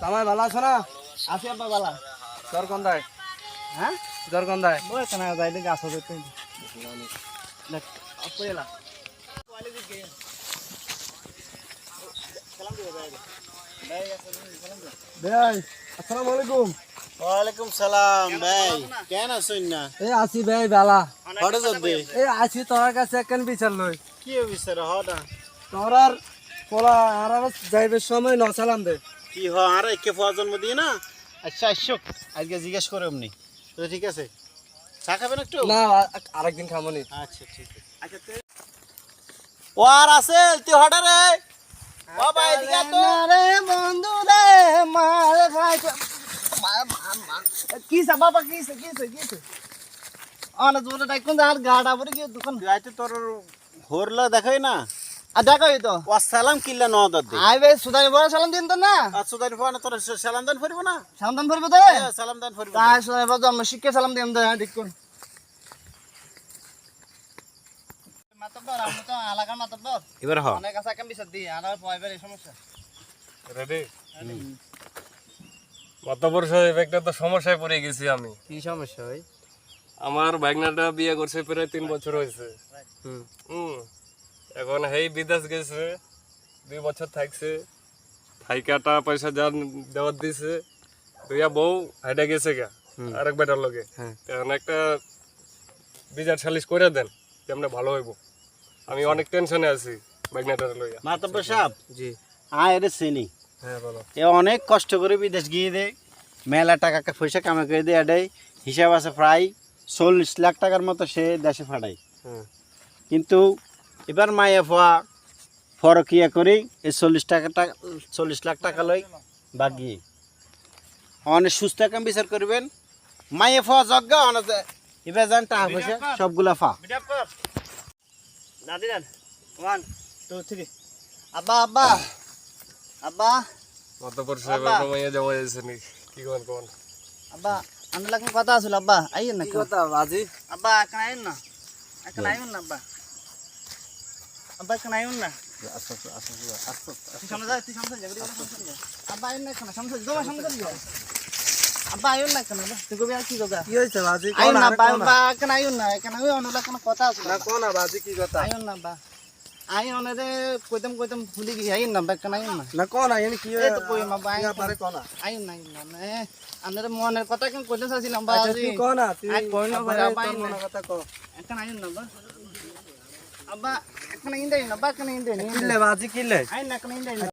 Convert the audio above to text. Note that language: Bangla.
জামাই ভালো আছো না? আছি আব্বা বালা। জ্বর গন্ধায়? হ্যাঁ জ্বর গন্ধায়? ওই কেন যাই দিকে আসো দেখতে দেখ আপেলা ভাই আসসালামু আলাইকুম। ওয়ালাইকুম সালাম ভাই কেন আছেন না এই আছি ভাই বালা। হঠাৎ যাবে এই আছি তোর কাছে কেন বিচার লই? কি বিচার হডা তোর আর পোলা আর যাইবে সময় ন সালাম দে। কি হ আর একে ফোয়া জন্ম দিয়ে না আচ্ছা আসো আজকে জিজ্ঞেস করে এমনি তো ঠিক আছে চা খাবেন একটু না আরেকদিন খামনি। আচ্ছা ঠিক আছে আচ্ছা ও আর আছে তুই হঠাৎ রে ও ভাই এদিকে তো রে বন্ধু রে মার ভাই কি সা বাবা কি অন জোরে ডাকুন আর গাড়া পরে কি দোকান গাইতে তোর হোরলা দেখাই না আর দেখাই তো ওয়াসালাম কিল্লা ন দদ দে আই ভাই সুদানি বড় সালাম দিন তো না আচ্ছা তাই ফোন তোর সালাম দান ফরিব না সালাম দান করবে তো সালাম দান ফরিব তাই সুদানি বড় জন্ম শিক্ষা সালাম দিম তো দেখুন মাতব্বর আমি তো এলাকার মাতব্বর এবার হ অনেক আছে কেন বিচার দি আর পয়বার এই সমস্যা রেডি মাতবর সাহেব একটা তো সমস্যায় পড়ে গেছি আমি। কি সমস্যা ভাই? আমার ভাগনাটা বিয়ে করছে প্রায় 3 বছর হয়েছে। এখন হেই বিদেশ গেছে 2 বছর থাকছে থাইকাটা পয়সা যা দেওয়ার দিছে দুইয়া বউ হাইটা গেছে গা আরেক বেটার লগে। এখন একটা বিচার সালিশ করে দেন কেমনে ভালো হইব। আমি অনেক টেনশনে আছি ভাগনাটার লইয়া। মাতব্বর সাহেব জি আয় রে চিনি হ্যাঁ বলো। এ অনেক কষ্ট করে বিদেশ গিয়ে দে মেলা টাকা পয়সা কামাই করে দিয়ে এটাই হিসাব আছে প্রায় 40 লাখ টাকার মতো সে দেশে ফাটাই কিন্তু এবার মায়ে ফোয়া ফরকিয়া করেই এই 40 লাখ টাকা লই বাগিয়ে অনেক সুস্থ কাম বিচার করবেন মায়ে ফোয়া যজ্ঞ অনেক এবার যান টাকা পয়সা সবগুলা ফা দাদি দান 1 2 3 আব্বা আব্বা আব্বা মাতবর সাহেব আপনার মাইয়া জমা যাচ্ছে নি কি কোন আব্বা আমরা লাগন কথা আছিল আব্বা আইয়েন না কি কথা বাজি আব্বা এখন আইয়েন না আব্বা আব্বা এখন আইয়েন না তুই সামনে যা আব্বা আইয়েন না এখন সামনে যা আব্বা আইয়েন না এখন তুই কবি আর কি কথা কি হইছে বাজি আইয়েন না আব্বা এখন আইয়েন না এখন ওই অনুলা কোন কথা আছে না কোন বাজি কি কথা আইয়েন না আব্বা আইয়েন রে কইতাম ভুলি গই আইয়েন না এখন আইয়েন না কোন আইয়েন কি এই তো কই মা আইয়েন পারে কোন আইয়েন না আন্দারে মনের কথা কেন কইতে চাইছিলাম বাজি তুই কোন তুই কই না আব্বা মনের কথা কো এখন আইয়েন না আব্বা এখন আইয়েন না আব্বা এখন আইয়েন না কিলে বাজি কিলে আইয়েন না এখন আইয়েন